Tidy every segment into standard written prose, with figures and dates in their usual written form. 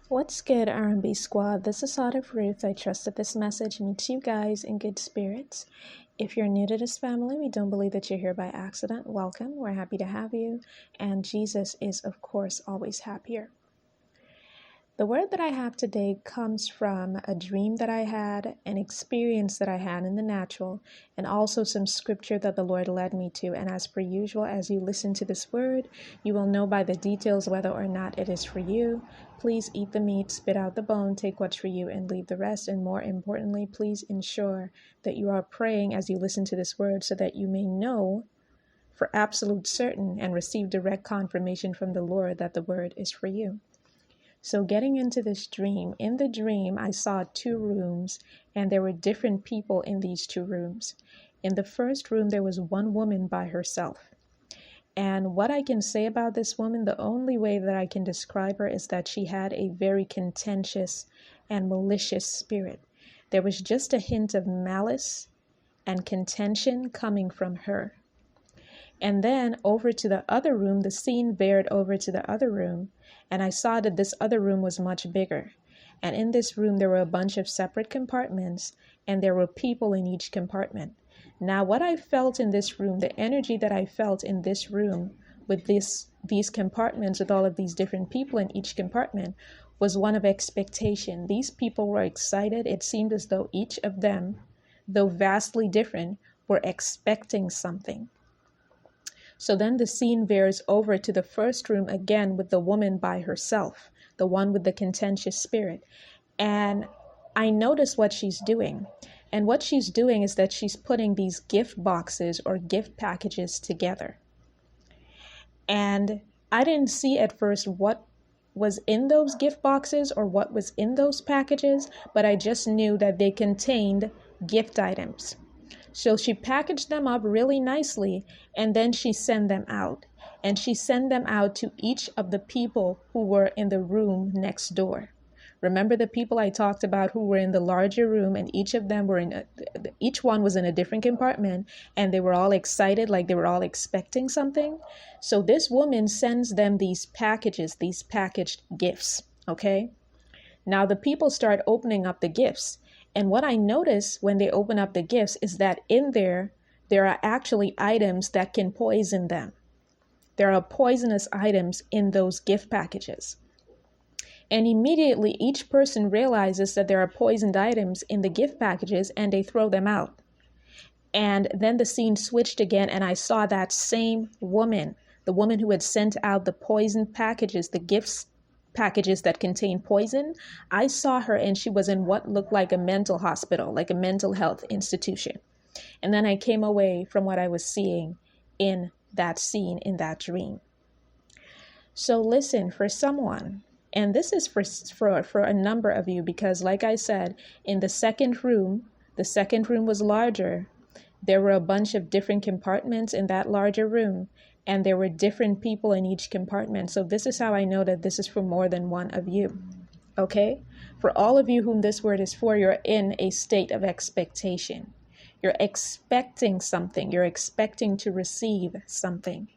What's good, R&B squad? This is Ruth. I trust that this message meets you guys in good spirits. If you're new to this family, we don't believe that you're here by accident. Welcome. We're happy to have you. And Jesus is, of course, always happier. The word that I have today comes from a dream that I had, an experience that I had in the natural, and also some scripture that the Lord led me to. And as per usual, as you listen to this word, you will know by the details whether or not it is for you. Please eat the meat, spit out the bone, take what's for you, and leave the rest. And more importantly, please ensure that you are praying as you listen to this word so that you may know for absolute certain and receive direct confirmation from the Lord that the word is for you. So getting into this dream, in the dream, I saw 2 rooms and there were different people in these 2 rooms. In the first room, there was one woman by herself. And what I can say about this woman, the only way that I can describe her is that she had a very contentious and malicious spirit. There was just a hint of malice and contention coming from her. And then over to the other room, the scene veered over to the other room, and I saw that this other room was much bigger. And in this room, there were a bunch of separate compartments, and there were people in each compartment. Now, what I felt in this room, the energy that I felt in this room with these compartments, with all of these different people in each compartment, was one of expectation. These people were excited. It seemed as though each of them, though vastly different, were expecting something. So then the scene veers over to the first room again with the woman by herself, the one with the contentious spirit. And I notice what she's doing. And what she's doing is that she's putting these gift boxes or gift packages together. And I didn't see at first what was in those gift boxes or what was in those packages, but I just knew that they contained gift items. So she packaged them up really nicely and then she sent them out. And she sent them out to each of the people who were in the room next door. Remember the people I talked about who were in the larger room, and each of them were each one was in a different compartment, and they were all excited, like they were all expecting something. So this woman sends them these packages, these packaged gifts. Okay. Now the people start opening up the gifts. And what I notice when they open up the gifts is that in there are actually items that can poison them. There are poisonous items in those gift packages. And immediately each person realizes that there are poisoned items in the gift packages and they throw them out. And then the scene switched again and I saw that same woman, the woman who had sent out the poisoned packages, the gifts packages that contain poison. I saw her and she was in what looked like a mental hospital, like a mental health institution. And then I came away from what I was seeing in that scene, in that dream. So listen, for someone, and this is for a number of you, because like I said, in the second room was larger. There were a bunch of different compartments in that larger room, and there were different people in each compartment. So this is how I know that this is for more than one of you. Okay? For all of you whom this word is for, you're in a state of expectation. You're expecting something. You're expecting to receive something.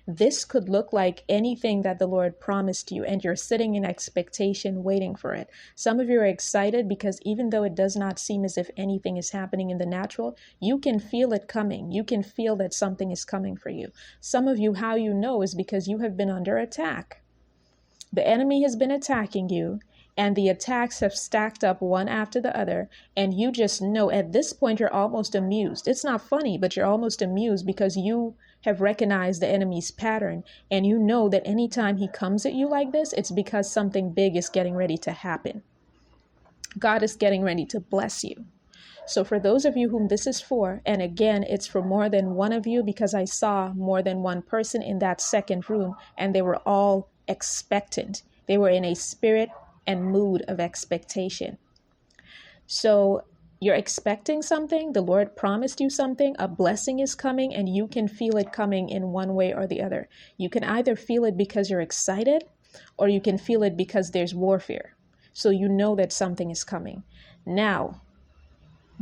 This could look like anything that the Lord promised you, and you're sitting in expectation, waiting for it. Some of you are excited because even though it does not seem as if anything is happening in the natural, you can feel it coming. You can feel that something is coming for you. Some of you, how you know is because you have been under attack. The enemy has been attacking you, and the attacks have stacked up one after the other, and you just know at this point you're almost amused. It's not funny, but you're almost amused because you have recognized the enemy's pattern, and you know that anytime he comes at you like this, it's because something big is getting ready to happen. God is getting ready to bless you. So for those of you whom this is for, and again, it's for more than one of you because I saw more than one person in that second room, and they were all expectant. They were in a spirit and mood of expectation. So you're expecting something, the Lord promised you something, a blessing is coming, and you can feel it coming in one way or the other. You can either feel it because you're excited, or you can feel it because there's warfare. So you know that something is coming. Now,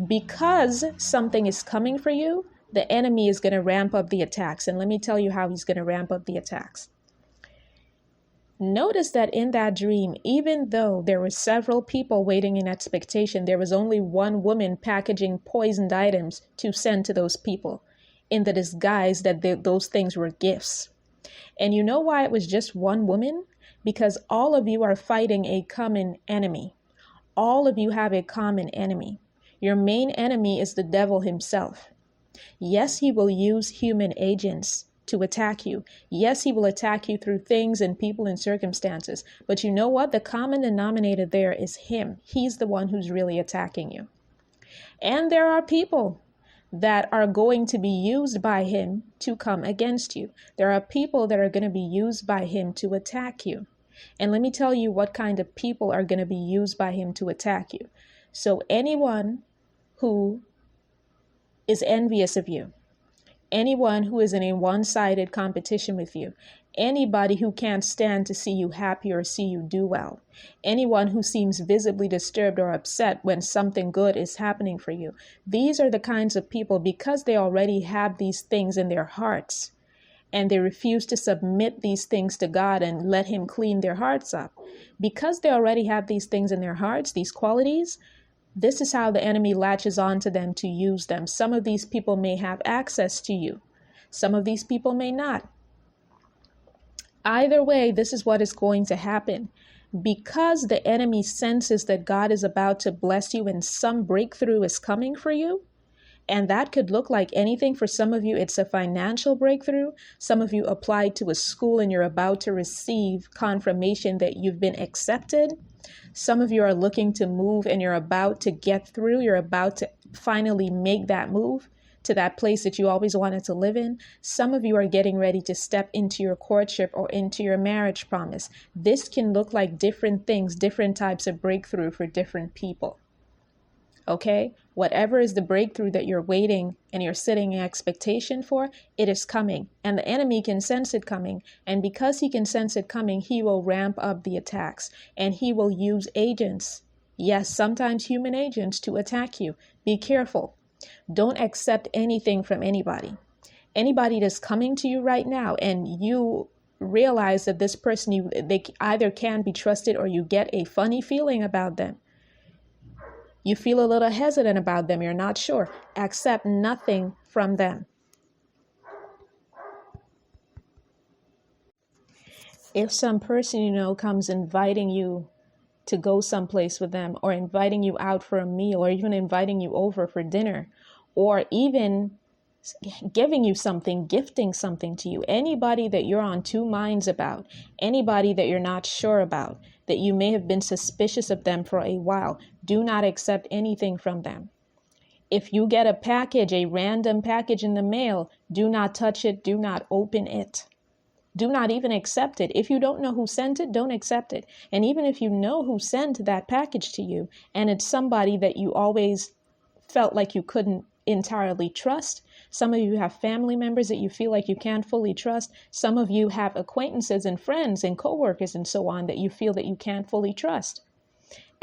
because something is coming for you, the enemy is going to ramp up the attacks. And let me tell you how he's going to ramp up the attacks. Notice that in that dream, even though there were several people waiting in expectation, there was only one woman packaging poisoned items to send to those people in the disguise that those things were gifts. And you know why it was just one woman? Because all of you are fighting a common enemy. All of you have a common enemy. Your main enemy is the devil himself. Yes, he will use human agents to attack you. Yes, he will attack you through things and people and circumstances. But you know what? The common denominator there is him. He's the one who's really attacking you. And there are people that are going to be used by him to come against you. There are people that are going to be used by him to attack you. And let me tell you what kind of people are going to be used by him to attack you. So anyone who is envious of you, anyone who is in a one-sided competition with you, anybody who can't stand to see you happy or see you do well, anyone who seems visibly disturbed or upset when something good is happening for you. These are the kinds of people, because they already have these things in their hearts and they refuse to submit these things to God and let him clean their hearts up. Because they already have these things in their hearts, these qualities, this is how the enemy latches on to them to use them. Some of these people may have access to you. Some of these people may not. Either way, this is what is going to happen. Because the enemy senses that God is about to bless you and some breakthrough is coming for you, and that could look like anything. For some of you, it's a financial breakthrough. Some of you applied to a school and you're about to receive confirmation that you've been accepted. Some of you are looking to move and you're about to get through. You're about to finally make that move to that place that you always wanted to live in. Some of you are getting ready to step into your courtship or into your marriage promise. This can look like different things, different types of breakthrough for different people. Okay, whatever is the breakthrough that you're waiting and you're sitting in expectation for, it is coming. And the enemy can sense it coming. And because he can sense it coming, he will ramp up the attacks and he will use agents. Yes, sometimes human agents to attack you. Be careful. Don't accept anything from anybody. Anybody that's coming to you right now and you realize that this person, they either can be trusted or you get a funny feeling about them. You feel a little hesitant about them. You're not sure. Accept nothing from them. If some person, comes inviting you to go someplace with them, or inviting you out for a meal, or even inviting you over for dinner, or even giving you something, gifting something to you, anybody that you're on two minds about, anybody that you're not sure about, that you may have been suspicious of them for a while, do not accept anything from them. If you get a package, a random package in the mail, do not touch it, do not open it. Do not even accept it. If you don't know who sent it, don't accept it. And even if you know who sent that package to you, and it's somebody that you always felt like you couldn't entirely trust. Some of you have family members that you feel like you can't fully trust. Some of you have acquaintances and friends and coworkers and so on that you feel that you can't fully trust.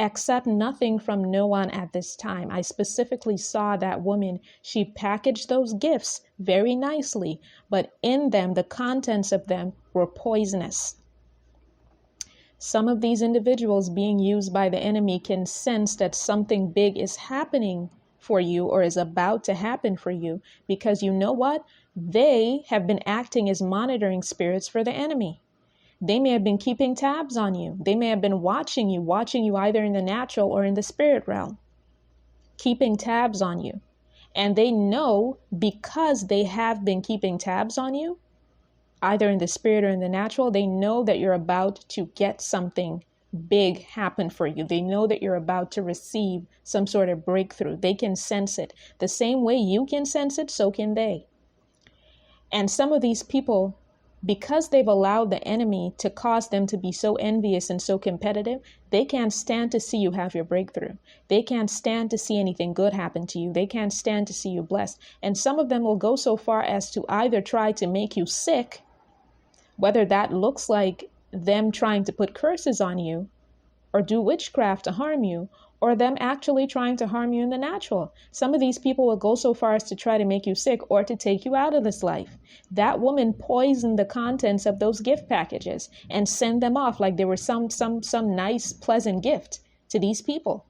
Accept nothing from no one at this time. I specifically saw that woman. She packaged those gifts very nicely, but in them, the contents of them were poisonous. Some of these individuals being used by the enemy can sense that something big is happening for you or is about to happen for you, because you know what? They have been acting as monitoring spirits for the enemy. They may have been keeping tabs on you. They may have been watching you either in the natural or in the spirit realm, keeping tabs on you. And they know, because they have been keeping tabs on you, either in the spirit or in the natural, they know that you're about to get something big happen for you. They know that you're about to receive some sort of breakthrough. They can sense it. The same way you can sense it, so can they. And some of these people, because they've allowed the enemy to cause them to be so envious and so competitive, they can't stand to see you have your breakthrough. They can't stand to see anything good happen to you. They can't stand to see you blessed. And some of them will go so far as to either try to make you sick, whether that looks like them trying to put curses on you, or do witchcraft to harm you, or them actually trying to harm you in the natural. Some of these people will go so far as to try to make you sick or to take you out of this life. That woman poisoned the contents of those gift packages and sent them off like they were some nice, pleasant gift to these people.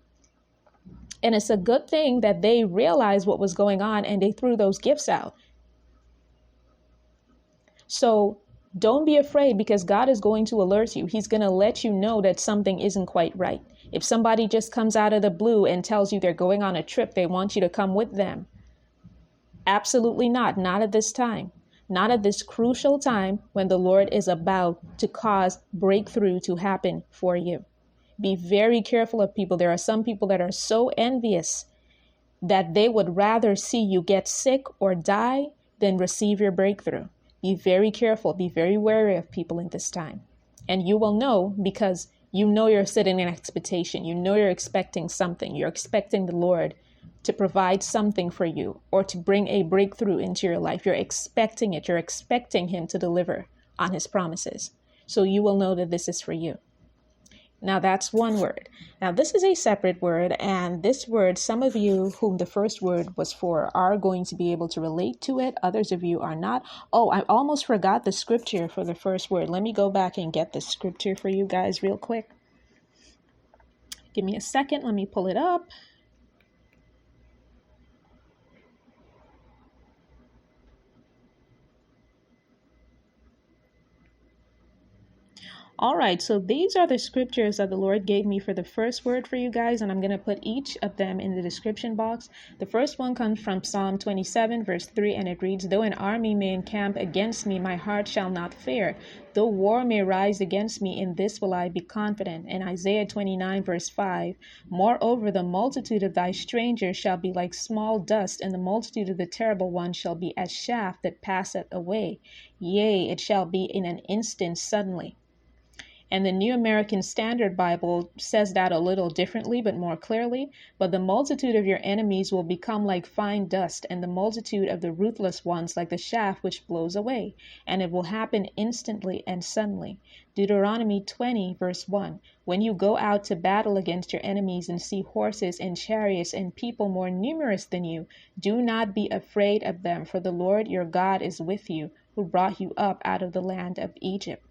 And it's a good thing that they realized what was going on and they threw those gifts out. So don't be afraid, because God is going to alert you. He's going to let you know that something isn't quite right. If somebody just comes out of the blue and tells you they're going on a trip, they want you to come with them. Absolutely not. Not at this time. Not at this crucial time when the Lord is about to cause breakthrough to happen for you. Be very careful of people. There are some people that are so envious that they would rather see you get sick or die than receive your breakthrough. Be very careful. Be very wary of people in this time. And you will know, because you know you're sitting in expectation. You know you're expecting something. You're expecting the Lord to provide something for you or to bring a breakthrough into your life. You're expecting it. You're expecting Him to deliver on His promises. So you will know that this is for you. Now that's one word. Now this is a separate word, and this word, some of you whom the first word was for are going to be able to relate to it. Others of you are not. Oh, I almost forgot the scripture for the first word. Let me go back and get the scripture for you guys real quick. Give me a second. Let me pull it up. All right, so these are the scriptures that the Lord gave me for the first word for you guys, and I'm going to put each of them in the description box. The first one comes from Psalm 27, verse 3, and it reads, "Though an army may encamp against me, my heart shall not fear. Though war may rise against me, in this will I be confident." And Isaiah 29, verse 5, "Moreover, the multitude of thy strangers shall be like small dust, and the multitude of the terrible ones shall be as shaft that passeth away. Yea, it shall be in an instant suddenly." And the New American Standard Bible says that a little differently, but more clearly. "But the multitude of your enemies will become like fine dust, and the multitude of the ruthless ones like the shaft which blows away. And it will happen instantly and suddenly." Deuteronomy 20, verse 1. "When you go out to battle against your enemies and see horses and chariots and people more numerous than you, do not be afraid of them, for the Lord your God is with you, who brought you up out of the land of Egypt."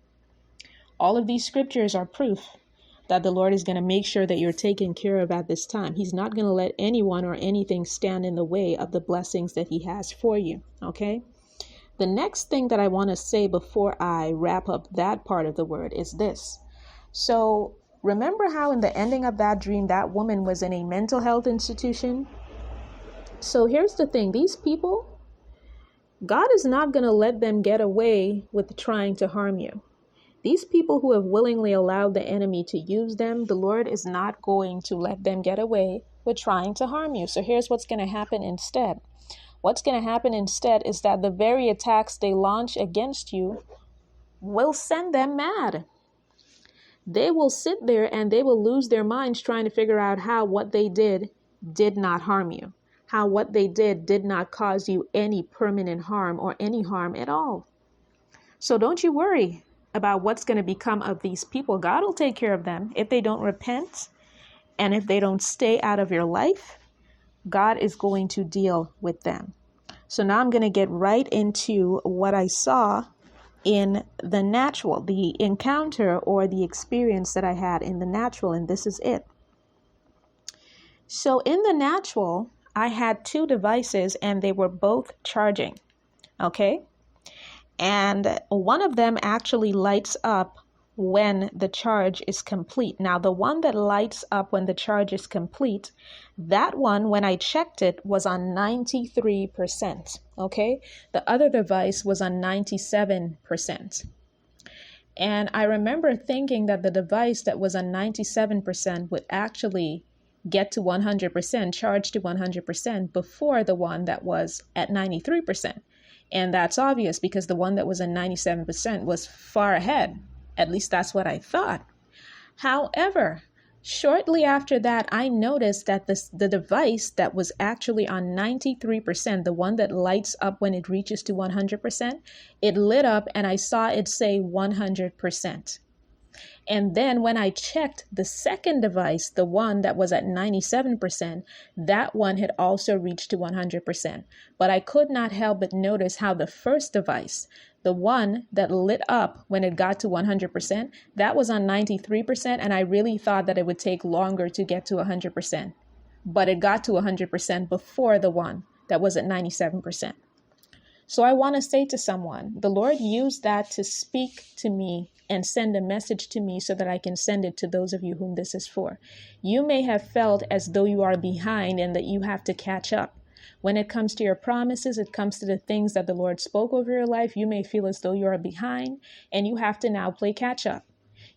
All of these scriptures are proof that the Lord is going to make sure that you're taken care of at this time. He's not going to let anyone or anything stand in the way of the blessings that He has for you. Okay? The next thing that I want to say before I wrap up that part of the word is this. So remember how in the ending of that dream, that woman was in a mental health institution? So here's the thing. These people, God is not going to let them get away with trying to harm you. These people who have willingly allowed the enemy to use them, the Lord is not going to let them get away with trying to harm you. So here's what's going to happen instead. What's going to happen instead is that the very attacks they launch against you will send them mad. They will sit there and they will lose their minds trying to figure out how what they did not harm you, how what they did not cause you any permanent harm or any harm at all. So don't you worry about what's going to become of these people. God will take care of them if they don't repent and if they don't stay out of your life. God is going to deal with them. So now I'm going to get right into what I saw in the natural, the encounter or the experience that I had in the natural, and this is it. So in the natural, I had two devices and they were both charging. Okay? And one of them actually lights up when the charge is complete. Now, the one that lights up when the charge is complete, that one, when I checked it, was on 93%. Okay? The other device was on 97%. And I remember thinking that the device that was on 97% would actually get to 100%, charge to 100% before the one that was at 93%. And that's obvious because the one that was at 97% was far ahead. At least that's what I thought. However, shortly after that, I noticed that the device that was actually on 93%, the one that lights up when it reaches to 100%, it lit up and I saw it say 100%. And then when I checked the second device, the one that was at 97%, that one had also reached to 100%. But I could not help but notice how the first device, the one that lit up when it got to 100%, that was on 93%. And I really thought that it would take longer to get to 100%. But it got to 100% before the one that was at 97%. So I want to say to someone, the Lord used that to speak to me and send a message to me so that I can send it to those of you whom this is for. You may have felt as though you are behind and that you have to catch up. When it comes to your promises, it comes to the things that the Lord spoke over your life, you may feel as though you are behind and you have to now play catch up.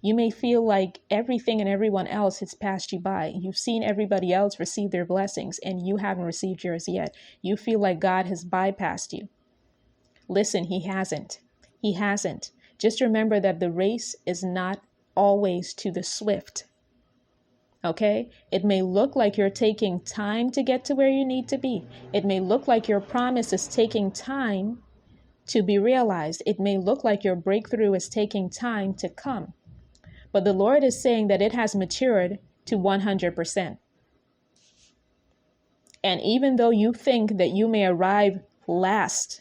You may feel like everything and everyone else has passed you by. You've seen everybody else receive their blessings and you haven't received yours yet. You feel like God has bypassed you. Listen, he hasn't. He hasn't. Just remember that the race is not always to the swift. Okay? It may look like you're taking time to get to where you need to be. It may look like your promise is taking time to be realized. It may look like your breakthrough is taking time to come. But the Lord is saying that it has matured to 100%. And even though you think that you may arrive last,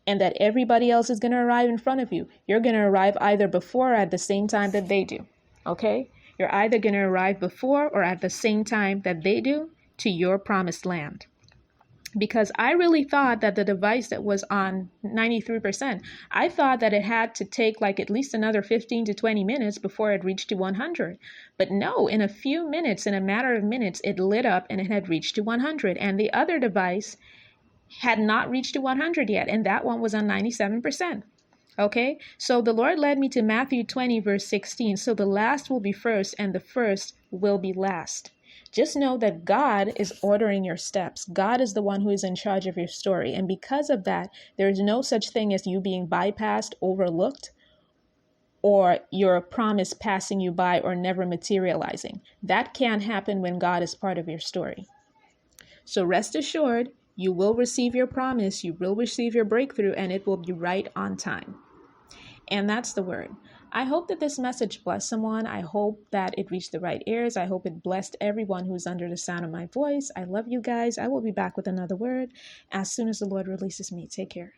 and that everybody else is going to arrive in front of you, you're going to arrive either before or at the same time that they do. Okay? You're either going to arrive before or at the same time that they do to your promised land. Because I really thought that the device that was on 93%, I thought that it had to take like at least another 15 to 20 minutes before it reached to 100. But no, in a few minutes, in a matter of minutes, it lit up and it had reached to 100. And the other device had not reached to 100 yet, and that one was on 97%. Okay, so the Lord led me to Matthew 20, verse 16. So the last will be first, and the first will be last. Just know that God is ordering your steps. God is the one who is in charge of your story. And because of that, there is no such thing as you being bypassed, overlooked, or your promise passing you by or never materializing. That can't happen when God is part of your story. So rest assured, you will receive your promise, you will receive your breakthrough, and it will be right on time. And that's the word. I hope that this message blessed someone. I hope that it reached the right ears. I hope it blessed everyone who's under the sound of my voice. I love you guys. I will be back with another word as soon as the Lord releases me. Take care.